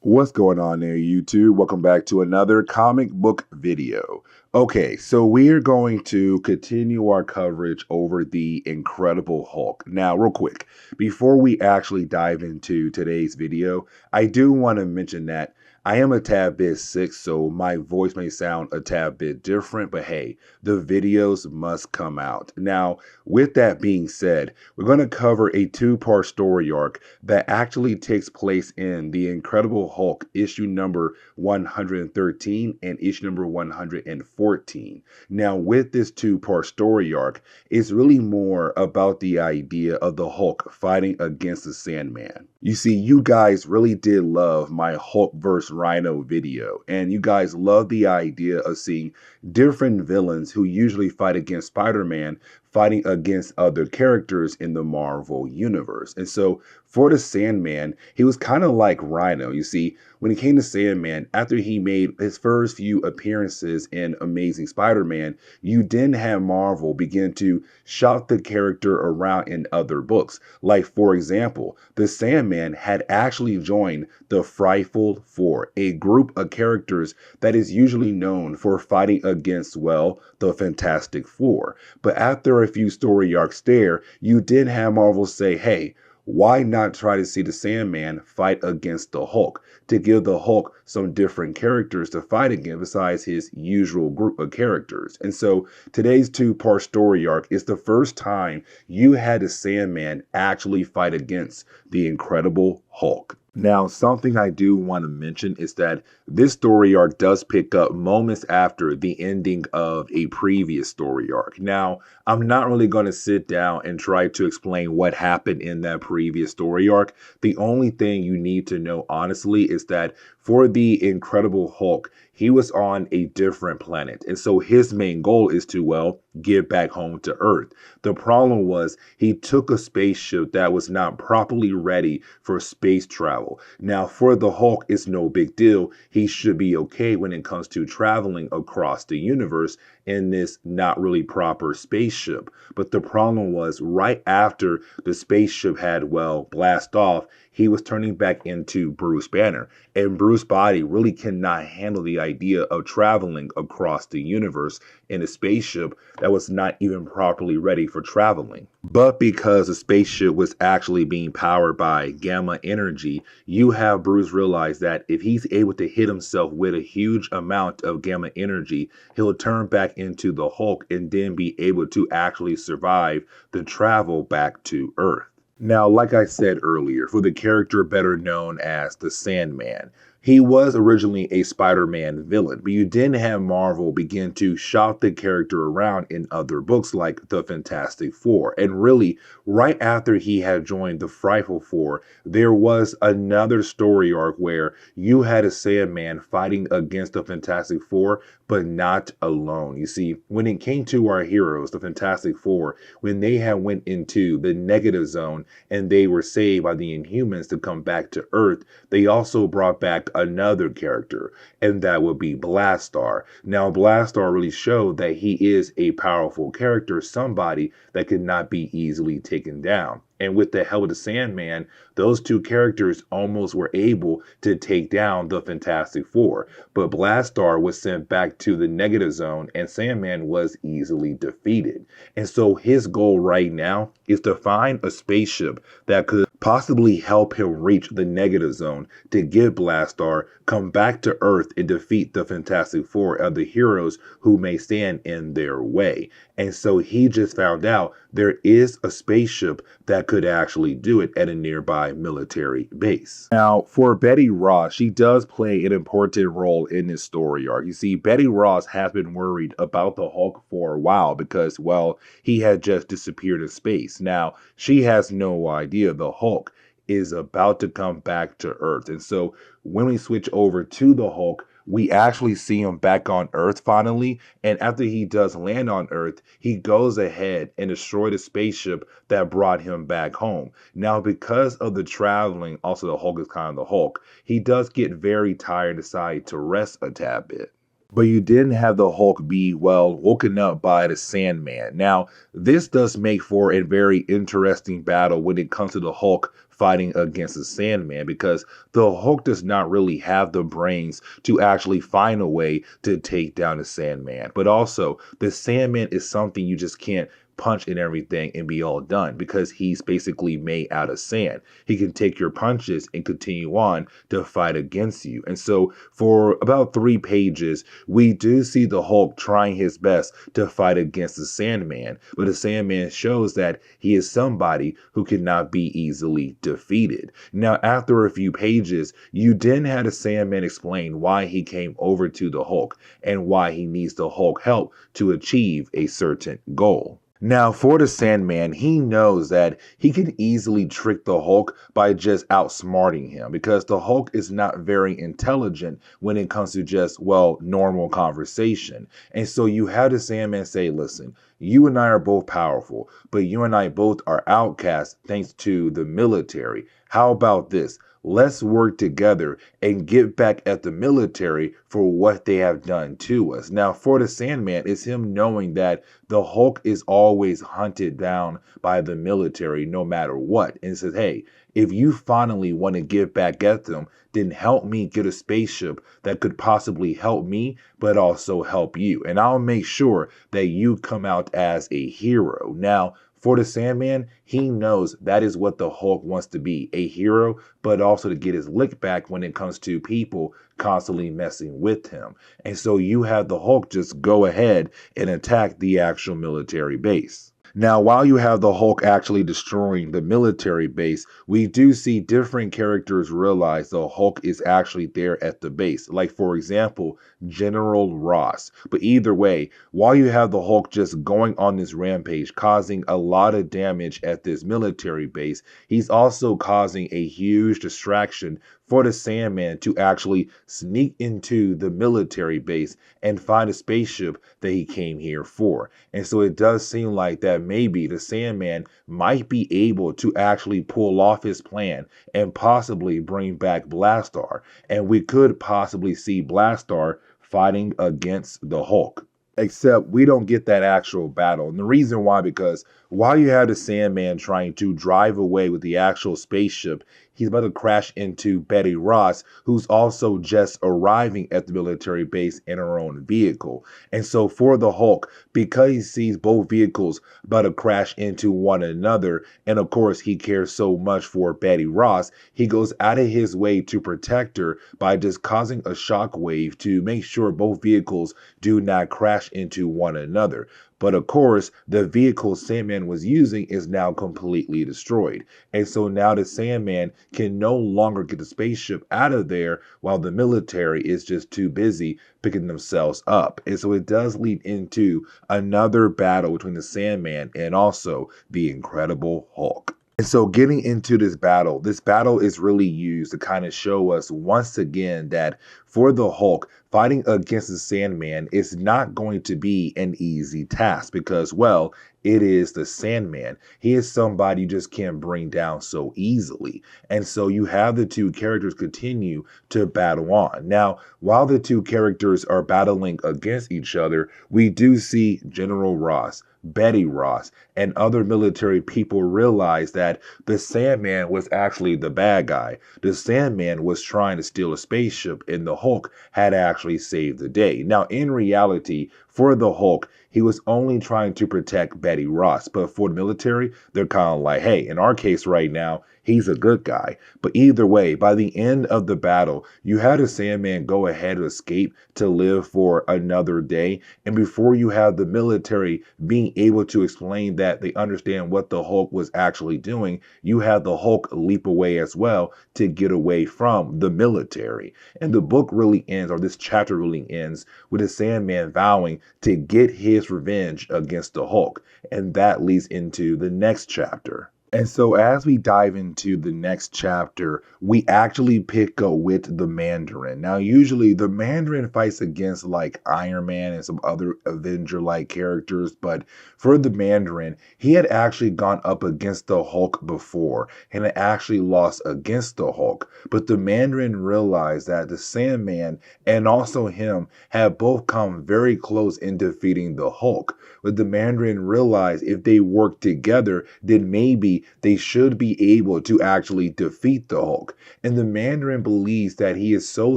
What's going on there, YouTube? Welcome back to another comic book video. Okay, so we're going to continue our coverage over the Incredible Hulk. Now, real quick, before we actually dive into today's video, I do want to mention that I am a tad bit sick, so my voice may sound a tad bit different, but hey, the videos must come out. Now, with that being said, we're going to cover a two-part story arc that actually takes place in The Incredible Hulk, issue number 113 and issue number 114. Now, with this two-part story arc, it's really more about the idea of the Hulk fighting against the Sandman. You see, you guys really did love my Hulk vs. Rhino video, and you guys love the idea of seeing different villains who usually fight against Spider-Man fighting against other characters in the Marvel universe. And so for the Sandman, he was kind of like Rhino. You see, when it came to Sandman, after he made his first few appearances in Amazing Spider-Man, you then have Marvel begin to shop the character around in other books. Like, for example, the Sandman had actually joined the Frightful Four, a group of characters that is usually known for fighting against, well, the Fantastic Four. But after a few story arcs there, you did have Marvel say, hey, why not try to see the Sandman fight against the Hulk, to give the Hulk some different characters to fight against besides his usual group of characters? And so today's two-part story arc is the first time you had the Sandman actually fight against the Incredible Hulk. Now, something I do want to mention is that this story arc does pick up moments after the ending of a previous story arc. Now, I'm not really going to sit down and try to explain what happened in that previous story arc. The only thing you need to know, honestly, is that for the Incredible Hulk, he was on a different planet. And so his main goal is to, well, get back home to Earth. The problem was he took a spaceship that was not properly ready for space travel. Now, for the Hulk, it's no big deal. He should be okay when it comes to traveling across the universe in this not really proper spaceship. But the problem was right after the spaceship had, well, blast off, he was turning back into Bruce Banner. And Bruce's body really cannot handle the idea of traveling across the universe in a spaceship that was not even properly ready for traveling. But because the spaceship was actually being powered by gamma energy, you have Bruce realize that if he's able to hit himself with a huge amount of gamma energy, he'll turn back into the Hulk and then be able to actually survive the travel back to Earth. Now, like I said earlier, for the character better known as the Sandman, he was originally a Spider-Man villain, but you didn't have Marvel begin to shop the character around in other books like the Fantastic Four. And really, right after he had joined the Frightful Four, there was another story arc where you had a Sandman fighting against the Fantastic Four, but not alone. You see, when it came to our heroes, the Fantastic Four, when they had went into the negative zone and they were saved by the Inhumans to come back to Earth, they also brought back another character, and that would be Blastar. Now, Blastar really showed that he is a powerful character, somebody that could not be easily taken down. And with the help of the Sandman, those two characters almost were able to take down the Fantastic Four. But Blastar was sent back to the negative zone and Sandman was easily defeated. And so his goal right now is to find a spaceship that could possibly help him reach the negative zone to get Blastar, come back to Earth and defeat the Fantastic Four of the heroes who may stand in their way. And so he just found out there is a spaceship that could actually do it at a nearby military base. Now, for Betty Ross, she does play an important role in this story arc. You see, Betty Ross has been worried about the Hulk for a while because, well, he had just disappeared in space. Now, she has no idea the Hulk is about to come back to Earth. And so when we switch over to the Hulk, we actually see him back on Earth finally. And after he does land on Earth, he goes ahead and destroys the spaceship that brought him back home. Now, because of the traveling, also the Hulk is kind of the Hulk, he does get very tired and decide to rest a tad bit. But you didn't have the Hulk be, well, woken up by the Sandman. Now, this does make for a very interesting battle when it comes to the Hulk fighting against the Sandman, because the Hulk does not really have the brains to actually find a way to take down the Sandman. But also, the Sandman is something you just can't punch and everything and be all done, because he's basically made out of sand. He can take your punches and continue on to fight against you. And so for about 3 pages, we do see the Hulk trying his best to fight against the Sandman, but the Sandman shows that he is somebody who cannot be easily defeated. Now, after a few pages, you then had the Sandman explain why he came over to the Hulk and why he needs the Hulk help to achieve a certain goal. Now, for the Sandman, he knows that he can easily trick the Hulk by just outsmarting him, because the Hulk is not very intelligent when it comes to just, well, normal conversation. And so you have the Sandman say, listen, you and I are both powerful, but you and I both are outcasts thanks to the military. How about this? Let's work together and get back at the military for what they have done to us. Now, for the Sandman, it's him knowing that the Hulk is always hunted down by the military no matter what. And says, hey, if you finally want to get back at them, then help me get a spaceship that could possibly help me, but also help you. And I'll make sure that you come out as a hero. Now, for the Sandman, he knows that is what the Hulk wants to be, a hero, but also to get his lick back when it comes to people constantly messing with him. And so you have the Hulk just go ahead and attack the actual military base. Now, while you have the Hulk actually destroying the military base, we do see different characters realize the Hulk is actually there at the base. Like, for example, General Ross. But either way, while you have the Hulk just going on this rampage, causing a lot of damage at this military base, he's also causing a huge distraction for the Sandman to actually sneak into the military base and find a spaceship that he came here for. And so it does seem like that maybe the Sandman might be able to actually pull off his plan and possibly bring back Blastar. And we could possibly see Blastar fighting against the Hulk. Except we don't get that actual battle. And the reason why, because while you have the Sandman trying to drive away with the actual spaceship, he's about to crash into Betty Ross, who's also just arriving at the military base in her own vehicle. And so for the Hulk, because he sees both vehicles about to crash into one another, and of course he cares so much for Betty Ross, he goes out of his way to protect her by just causing a shockwave to make sure both vehicles do not crash into one another. But of course, the vehicle Sandman was using is now completely destroyed. And so now the Sandman can no longer get the spaceship out of there while the military is just too busy picking themselves up. And so it does lead into another battle between the Sandman and also the Incredible Hulk. And so getting into this battle is really used to kind of show us once again that for the Hulk, fighting against the Sandman is not going to be an easy task because, well, it is the Sandman. He is somebody you just can't bring down so easily. And so you have the two characters continue to battle on. Now, while the two characters are battling against each other, we do see General Ross, Betty Ross, and other military people realize that the Sandman was actually the bad guy. The Sandman was trying to steal a spaceship, and the Hulk had actually saved the day. Now, in reality, for the Hulk, he was only trying to protect Betty Ross. But for the military, they're kind of like, hey, in our case right now, he's a good guy. But either way, by the end of the battle, you had a Sandman go ahead and escape to live for another day. And before you have the military being able to explain that they understand what the Hulk was actually doing, you have the Hulk leap away as well to get away from the military. And the book really ends, or this chapter really ends, with the Sandman vowing to get his revenge against the Hulk. And that leads into the next chapter. And so, as we dive into the next chapter, we actually pick up with the Mandarin. Now, usually the Mandarin fights against like Iron Man and some other Avenger like characters, but for the Mandarin, he had actually gone up against the Hulk before and had actually lost against the Hulk. But the Mandarin realized that the Sandman and also him had both come very close in defeating the Hulk. But the Mandarin realized if they work together, then maybe they should be able to actually defeat the Hulk. And the Mandarin believes that he is so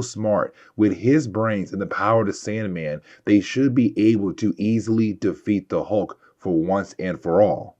smart with his brains and the power of the Sandman, they should be able to easily defeat the Hulk for once and for all.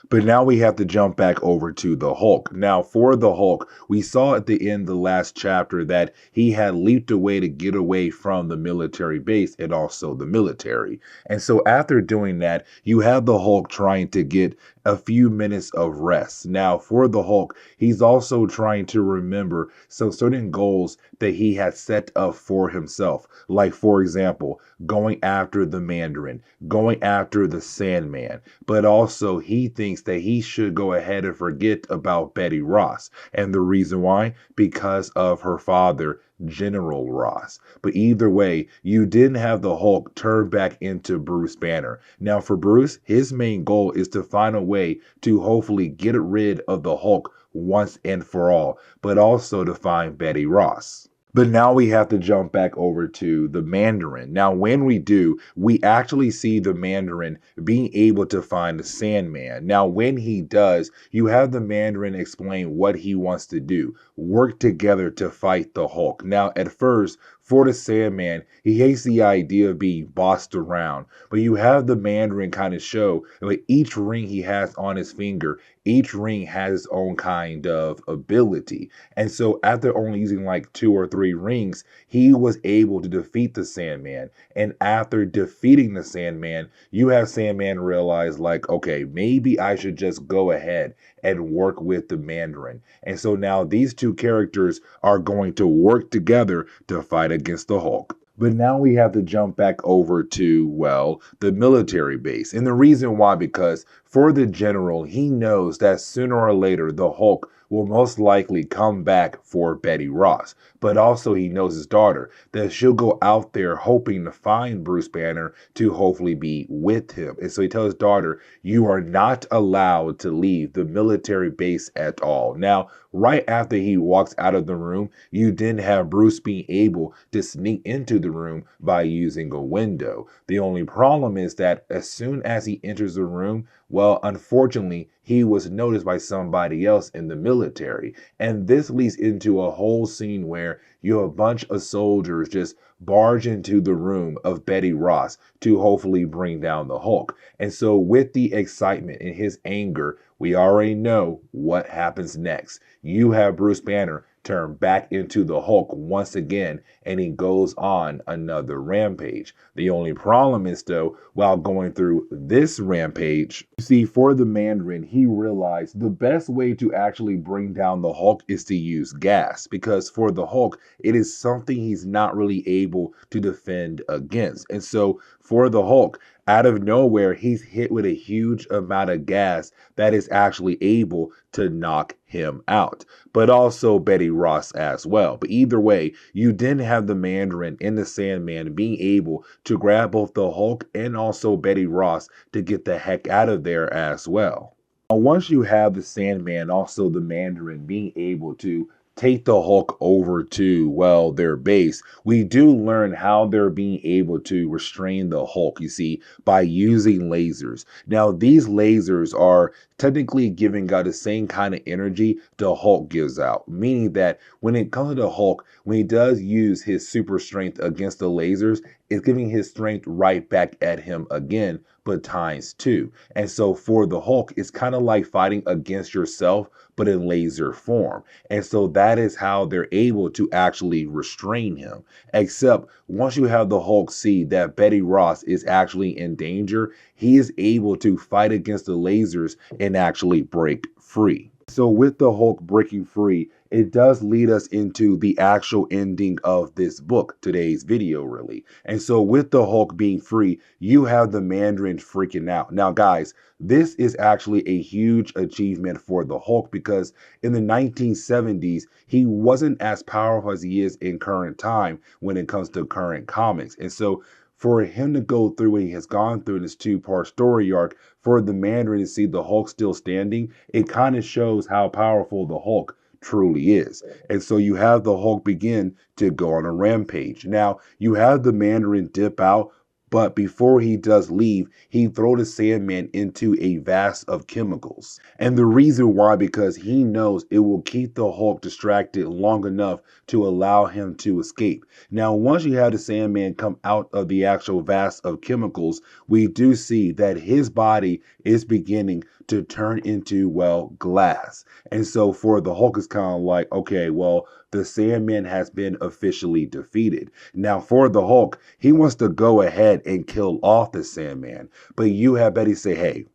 But now we have to jump back over to the Hulk. Now, for the Hulk, we saw at the end of the last chapter that he had leaped away to get away from the military base and also the military. And so after doing that, you have the Hulk trying to get a few minutes of rest. Now, for the Hulk, he's also trying to remember some certain goals that he had set up for himself. Like, for example, going after the Mandarin, going after the Sandman. But also, he thinks that he should go ahead and forget about Betty Ross. And the reason why? Because of her father, General Ross. But either way, you didn't have the Hulk turn back into Bruce Banner. Now, for Bruce, his main goal is to find a way to hopefully get rid of the Hulk once and for all, but also to find Betty Ross. But now we have to jump back over to the Mandarin. Now, when we do, we actually see the Mandarin being able to find the Sandman. Now, when he does, you have the Mandarin explain what he wants to do, work together to fight the Hulk. Now, at first, for the Sandman, he hates the idea of being bossed around, but you have the Mandarin kind of show that each ring he has on his finger, each ring has its own kind of ability. And so after only using like 2 or 3 rings, he was able to defeat the Sandman. And after defeating the Sandman, you have Sandman realize like, okay, maybe I should just go ahead and work with the Mandarin. And so now these two characters are going to work together to fight against the Hulk. But now we have to jump back over to, well, the military base. And the reason why, because for the general, he knows that sooner or later the Hulk will most likely come back for Betty Ross. But also he knows his daughter, that she'll go out there hoping to find Bruce Banner to hopefully be with him. And so he tells his daughter, you are not allowed to leave the military base at all. Now, right after he walks out of the room, you didn't have Bruce being able to sneak into the room by using a window. The only problem is that as soon as he enters the room, well, unfortunately, he was noticed by somebody else in the military. And this leads into a whole scene where you have a bunch of soldiers just barge into the room of Betty Ross to hopefully bring down the Hulk. And so with the excitement and his anger, we already know what happens next. You have Bruce Banner turn back into the Hulk once again, and he goes on another rampage. The only problem is, though, while going through this rampage, you see, for the Mandarin, he realized the best way to actually bring down the Hulk is to use gas, because for the Hulk, it is something he's not really able to defend against. And so for the Hulk, out of nowhere, he's hit with a huge amount of gas that is actually able to knock him out, but also Betty Ross as well. But either way, you didn't have the Mandarin and the Sandman being able to grab both the Hulk and also Betty Ross to get the heck out of there as well. Now, once you have the Sandman, also the Mandarin being able to take the Hulk over to, well, their base, we do learn how they're being able to restrain the Hulk, you see, by using lasers. Now, these lasers are technically giving out the same kind of energy the Hulk gives out, meaning that when it comes to the Hulk, when he does use his super strength against the lasers, it's giving his strength right back at him again, but times 2. And so for the Hulk, it's kind of like fighting against yourself, but in laser form. And so that is how they're able to actually restrain him. Except once you have the Hulk see that Betty Ross is actually in danger, he is able to fight against the lasers and actually break free. So with the Hulk breaking free, it does lead us into the actual ending of this book, today's video, really. And so with the Hulk being free, you have the Mandarin freaking out. Now, guys, this is actually a huge achievement for the Hulk because in the 1970s, he wasn't as powerful as he is in current time when it comes to current comics. And so for him to go through what he has gone through in this two-part story arc, for the Mandarin to see the Hulk still standing, it kind of shows how powerful the Hulk truly is. And so you have the Hulk begin to go on a rampage. Now, you have the Mandarin dip out, but before he does leave, he throws the Sandman into a vast of chemicals. And the reason why, because he knows it will keep the Hulk distracted long enough to allow him to escape. Now, once you have the Sandman come out of the actual vast of chemicals, we do see that his body is beginning to turn into, well, glass. And so for the Hulk, it's kind of like, okay, well, the Sandman has been officially defeated. Now, for the Hulk, he wants to go ahead and kill off the Sandman. But you have Betty say, hey,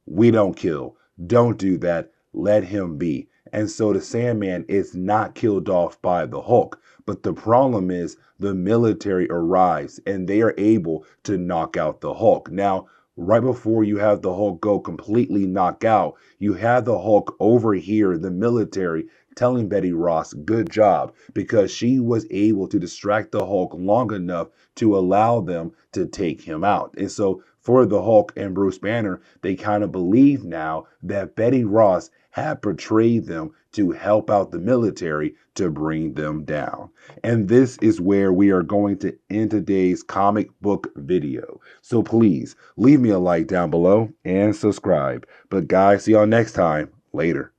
we don't kill. Don't do that. Let him be. And so the Sandman is not killed off by the Hulk. But the problem is the military arrives and they are able to knock out the Hulk. Now, right before you have the Hulk go completely knock out, you have the Hulk overhear the military telling Betty Ross, good job, because she was able to distract the Hulk long enough to allow them to take him out. And so for the Hulk and Bruce Banner, they kind of believe now that Betty Ross had portrayed them to help out the military to bring them down. And this is where we are going to end today's comic book video. So please leave me a like down below and subscribe. But guys, see y'all next time. Later.